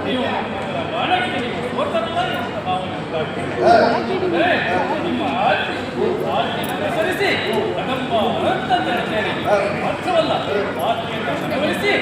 ನೀವು ಬಾಣಕ್ಕೆ ನೀವು ಸೋತರಲ್ಲ ಎಂಬ ಭಾವನೆ ಉಂಟಾಗ್ತದೆ. ನಿಮ್ಮ ಆಜ್ಞೆಯನ್ನು ಅನುಸರಿಸಿ ಕದಂಬ ಅನಂತ ತರುತ್ತೇನೆ. ಮಾತ್ರವಲ್ಲ ಆಜ್ಞೆಯನ್ನು ಮನವೊಲಿಸಿ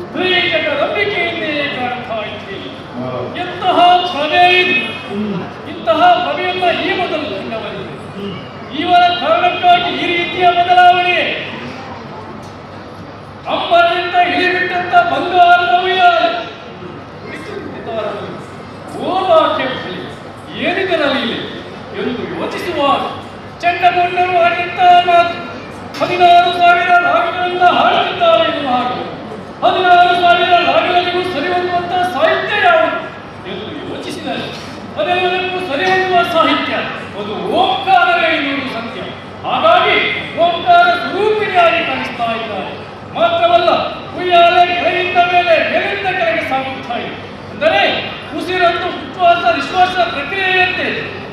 ಸ್ತ್ರೀ ಜಗ ನಂಬಿಕೆಯಿಂದೇ ಎಂತಹ ಪ್ರಭೆ ಇದು! ಇಂತಹ ಪ್ರಭೆಯನ್ನ ಈ ಮೊದಲು ಕಂಡವರಿಗೆ ಇವರ ಕಾರಣಕ್ಕಾಗಿ ಈ ರೀತಿಯ ಬದಲಾವಣೆ. ಅಂಬರಿಂದ ಇಳಿಬಿಟ್ಟಂತ ಬಂಗಾರದ ಉಯ್ಯಾಲೆ ಓಲಾಕೆಯಲ್ಲಿ ಏನಿದರಲ್ಲಿ ಎಂದು ಯೋಚಿಸುವಾಗ ಚಂಡಮುಂಡರು ಆಡಿದ್ದ ಮಾತು 16,000 ರಾಗಗಳಿಂದ ಹಾಡುತ್ತಿದ್ದಾರೆ ಎನ್ನುವ ಹಾಗೆ 16,000 ರಾಗಗಳಿಗೂ ಸರಿಹೊಂದುವಂತಹ ಸಾಹಿತ್ಯ ಯಾವುದು ಎಂದು ಯೋಚಿಸಿದರೆ ಅದೆಲ್ಲದಕ್ಕೂ ಸರಿಹೊಂದುವ ಸಾಹಿತ್ಯ ಅದು ಓಂಕಾರವೇ ಎನ್ನುವುದು ಸತ್ಯ. ಹಾಗಾಗಿ ಓಂಕಾರ ಸ್ವರೂಪಿಣಿಯಾಗಿ ಕಾಣಿಸ್ತಾ ಇದ್ದಾರೆ. ಮಾತ್ರವಲ್ಲ, ಉಯ್ಯಾಲೆ ಕೆಳಗಿಂದ ಮೇಲೆ ಮೇಲಿಂದ ಕೆಳಗೆ ಸಾಗುತ್ತಾ ಇದೆ. ಅಂದರೆ ಉಸಿರನ್ನು ವಿಶ್ವಾಸದ ಪ್ರಕ್ರಿಯೆಯಂತೆ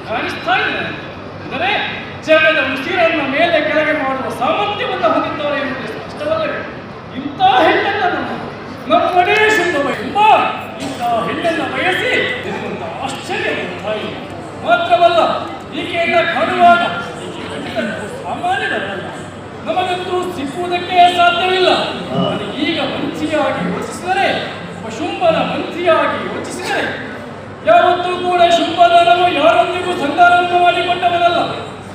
ಕಾಣಿಸ್ತಾ ಇದೆ. ಅಂದರೆ ಜಗದ ಉಸಿರನ್ನ ಮೇಲೆ ಕೆಳಗೆ ಮಾಡುವ ಸಾಮರ್ಥ್ಯವನ್ನು ಹೊಂದಿದ್ದಾರೆ ಎನ್ನುವುದು ಸ್ಪಷ್ಟವಲ್ಲವೇ? ಇಂಥ ಹೆಣ್ಣನ್ನು ನಮ್ಮನೇ ಶುದ್ಧವ ಎಂಬ ಇಂಥ ಹೆಣ್ಣನ್ನು ಬಯಸಿ ಎನ್ನುವಂಥ ಆಶ್ಚರ್ಯ ತಾಯಿ. ಮಾತ್ರವಲ್ಲ, ಈಕೆಯನ್ನ ಕಾಣುವಾಗ ಸಾಮಾನ್ಯದಲ್ಲ, ನಮಗಂತೂ ಸಿಕ್ಕುವುದಕ್ಕೆ ಸಾಧ್ಯವಿಲ್ಲ. ಈಗ ಮಂತ್ರಿಯಾಗಿ ಯೋಚಿಸಿದರೆ, ಶುಂಭನ ಮಂತ್ರಿಯಾಗಿ ಯೋಚಿಸಿದರೆ, ಯಾವತ್ತೂ ಕೂಡ ಶುಂಭನನ್ನು ಯಾರೊಂದಿಗೂ ಸಂಧಾನವನ್ನು ಮಾಡಿಕೊಂಡವನಲ್ಲ.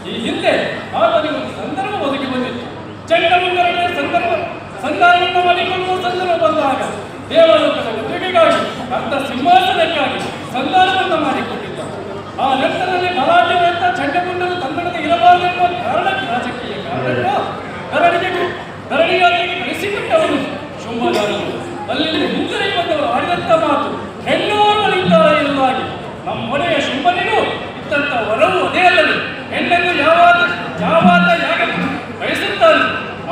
ಈ ಹಿಂದೆ ಆತನಿಗೆ ಒಂದು ಸಂದರ್ಭ ಒದಗಿ ಬಂದಿತ್ತು. ಚಂಡಮುಂಡರೊಡನೆ ಸಂಧಾನವನ್ನು ಮಾಡಿಕೊಳ್ಳುವ ಸಂದರ್ಭ ಬಂದಾಗ ದೇವಲೋಕದ ಉದ್ಯೋಗಿಗಾಗಿ ಅರ್ಧ ಸಿಂಹಾಸನಕ್ಕಾಗಿ ಸಂಧಾನವನ್ನು ಮಾಡಿಕೊಂಡಿದ್ದ. ಆ ನಂತರದಲ್ಲಿ ಗಲಾಟೆಗಳಿಂದ ಚಂಡಮುಂಡರು ತನ್ನೊಡನೆ ಇರಬಾರದೆಂಬ ಕಾರಣಕ್ಕೆ, ರಾಜಕೀಯ ಕಾರಣಕ್ಕೆ ಧರಣಿಯಾಗಿ ಕಳಿಸಿಕೊಟ್ಟವರು ಶುಂಭಗಾರರು. ಅಲ್ಲಿಂದ ಹಿಂದಿರುಗಿ ಬಂದವರು ಆಡಿದಂಥ ಮಾತು ಹೆಣ್ಣೋರ್ವರಿದ್ದಾರೆ ಎನ್ನುವಾಗಿ ನಮ್ಮೊಡೆಯ ಶುಂಭನಿಗೂ ಇದ್ದಂಥ ವರವು ಅದೇ ಅಲ್ಲದೆ ಹೆಣ್ಣನ್ನು ಯಾವಾತ ಯಾಗ ಬಯಸುತ್ತಾರೆ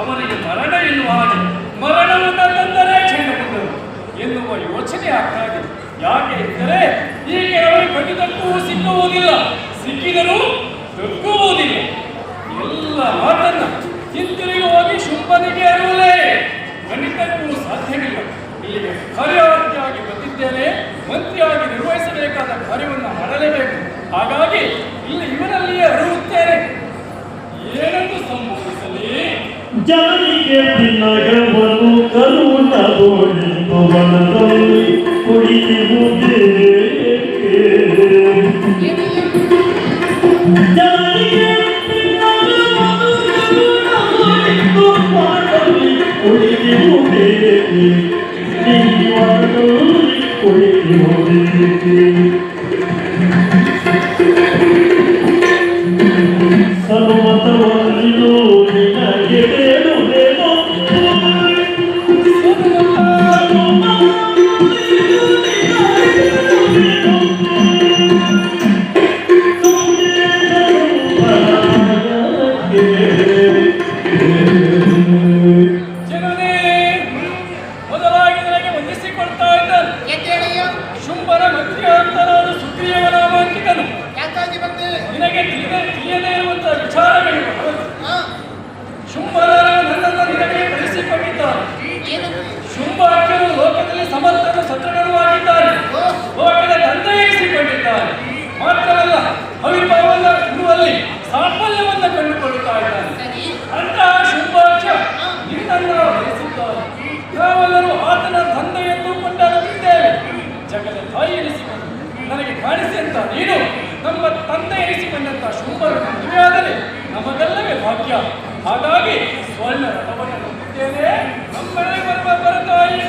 ಅವನಿಗೆ ಮರಣ ಎನ್ನುವ ಹಾಗೆ ಮರಣವನ್ನು ತಂದರೆ ಚಂಡಮುಂಡರು ಎನ್ನುವ ಯೋಚನೆ ಆಗ್ತಾ ಇದೆ. ಯಾಕೆ ಎಂದರೆ ಹೀಗೆ ಅವರಿಗೆ ಖಂಡಿತಕ್ಕೂ ಸಿಕ್ಕುವುದಿಲ್ಲ, ಸಿಕ್ಕಿದರೂ ದಕ್ಕುವುದಿಲ್ಲ. ಎಲ್ಲ ಮಾತನ್ನ ಹಿಂತಿರುಗಿ ಹೋಗಿ ಶುಂಭನಿಗೆ ಅರಿವಲೇ ಖಂಡಿತಕ್ಕೂ ಸಾಧ್ಯವಿಲ್ಲ. ಇಲ್ಲಿಗೆ ಕಾರ್ಯಾರ್ಥಿಯಾಗಿ ಬಂದಿದ್ದೇನೆ, ಮಂತ್ರಿಯಾಗಿ ನಿರ್ವಹಿಸಬೇಕಾದ ಕಾರ್ಯವನ್ನು ಮಾಡಲೇಬೇಕು. ಹಾಗಾಗಿ ಇಲ್ಲಿ ಇವರಲ್ಲಿಯೇ ಅರಿಯುತ್ತೇನೆ, ಏನನ್ನು ಸಂಭವಿಸಲಿ. ಜನರಿಗೆ ನಗವನ್ನು ಕರುಣದಲ್ಲಿ ಕುಡಿಯುವುದೇ ಜನರಿಗೆ ಕುಡಿಯುವುದೇ ಸರ್ವತವಲ್ಲಿಯೂ ನಿನಗೆ ಬೇಡುವೆನೋ ಮೊದಲಾಗಿ ನನಗೆ ವಂದಿಸಿಕೊಳ್ತಾ ಇದ್ದಾನೆ. ಶುಂಭನ ಮಂತ್ರಿ ಅಂತ ನಾನು ಸುಗ್ರೀವ ನಾಮಾಂಕಿತನು. ನಿನಗೆ ತಿಳಿಯದೇ ಇರುವಂತಹ ವಿಚಾರಗಳಿವೆ. ಶುಂಭನ ನನ್ನನ್ನು ನಿನಗೆ ಕಳಿಸಿಕೊಂಡಿದ್ದಾರೆ. ಶುಂಭಾಖ್ಯರು ಲೋಕದಲ್ಲಿ ಸಮರ್ಥರು ಸತ್ರಗಳು ಆಗಿದ್ದಾರೆ, ಲೋಕದ ತಂದೆ ಎನಿಸಿಕೊಂಡಿದ್ದಾರೆ. ಮಾತ್ರವಲ್ಲ, ಅವಿರ್ಭಾವವನ್ನು ಇರುವಲ್ಲಿ ಸಾಫಲ್ಯವನ್ನು ಕಂಡುಕೊಳ್ಳುತ್ತಾ ಇದ್ದಾರೆ. ಅಂತಹ ಶುಂಭಾಖ್ಯ ನಿನ್ನನ್ನು ಬಯಸಿದ್ದಾರೆ. ನಾವೆಲ್ಲರೂ ಆತನ ತಂದೆ ಎಂದು ಕೊಂಡಾಡುತ್ತಿದ್ದೇವೆ. ಜಗದ ತಾಯಿ ಎನಿಸಿಕೊಂಡು ನನಗೆ ಕಾಣಿಸಿ ಅಂತ ನೀನು ನಮ್ಮ ತಂದೆ ಎನಿಸಿಕೊಂಡಂತ ಶುಂಭರ ಮದುವೆಯಾದರೆ ನಮಗೆಲ್ಲವೇ ಭಾಗ್ಯ. ಹಾಗಾಗಿ ಸ್ವರ್ಣ ರಥವನ್ನು ನಂಬಿದ್ದೇನೆ. ನಮ್ಮನೆ ಬರುವ ಬರತಾಯಿ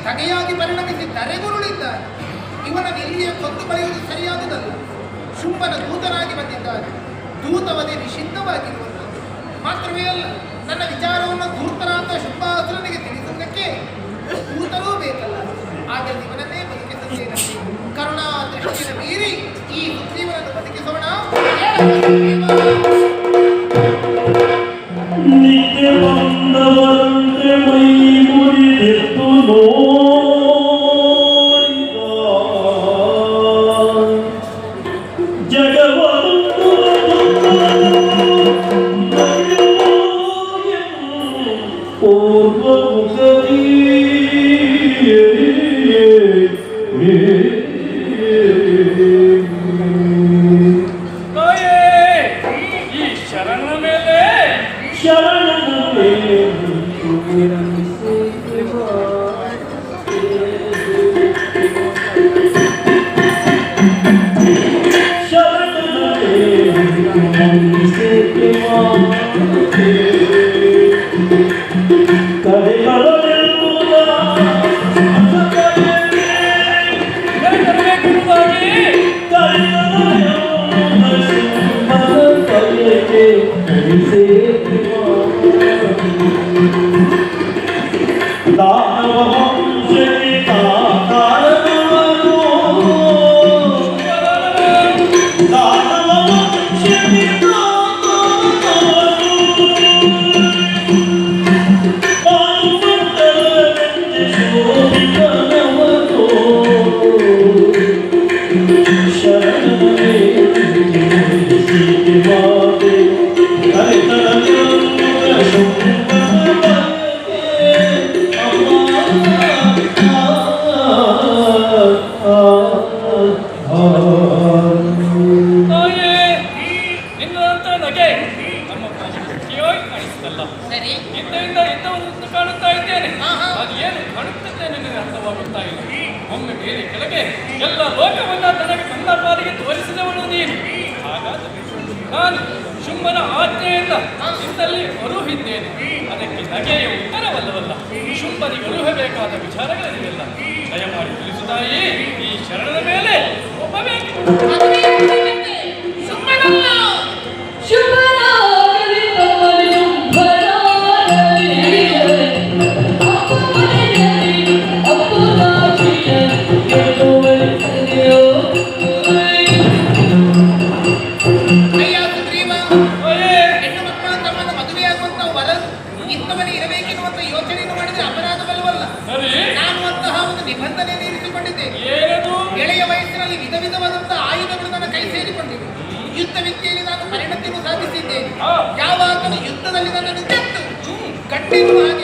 ತಗೆಯಾಗಿ ಪರಿಣಮಿಸಿ ತರೆಗುರುಳಿದ್ದಾರೆ. ಇವನನ್ನು ಇಲ್ಲಿಯೇ ಕೊಂದು ಬರೆಯುವುದು ಸರಿಯಾದುದಲ್ಲ. ಶುಂಭನ ದೂತನಾಗಿ ಬಂದಿದ್ದಾನೆ. ದೂತವಧೆ ನಿಷಿದ್ಧವಾಗಿರುವಂಥದ್ದು ಮಾತ್ರವೇ ಅಲ್ಲ, ನನ್ನ ವಿಚಾರವನ್ನು ಧೂರ್ತನಾದ ಶುಂಭಾಸುರನಿಗೆ ತಿಳಿಸುವುದಕ್ಕೆ ದೂತರೂ ಬೇಕಲ್ಲ. ಆದರೆ ಇವನನ್ನೇ ಬದುಕಿಸುತ್ತೇನೆ. ಕರುಣಾ ದೃಷ್ಟಿಯನ್ನು ಮೀರಿ ಈ ಸುಗ್ರೀವನನ್ನು ಬದುಕಿಸೋಣ. ನಿತ್ಯ ಬಂದವರಂತೆ ಮೈ ಮುರಿದೆತ್ತು ತಾಯೇ, ಈ ಶರಣ ಮೇಲೆ ನಾನು ಶುಂಭನ ಆಜ್ಞೆಯಿಂದ ಇಂದಲ್ಲಿ ಅರುಹಿದ್ದೇನೆ. ಅದಕ್ಕೆ ನಗೆಯ ಉತ್ತರವಲ್ಲವಲ್ಲ, ಶುಂಭನಿಗೆ ಅರುಹಬೇಕಾದ ವಿಚಾರಗಳಿವೆಲ್ಲ. ದಯಮಾಡಿ ತಿಳಿಸುತ್ತಾಯಿ, ಈ ಶರಣನ ಮೇಲೆ ಒಪ್ಪಬೇಕು. ಯುದ್ಧ ವಿದ್ಯೆಯಲ್ಲಿ ನಾನು ಪರಿಣತಿಯನ್ನು ಸಾಧಿಸಿದ್ದೇನೆ. ಯಾವಾಗಲೂ ಯುದ್ಧದಲ್ಲಿ ನನ್ನನ್ನು ಗೆದ್ದು ಗಟ್ಟಿರುವ ಹಾಗೆ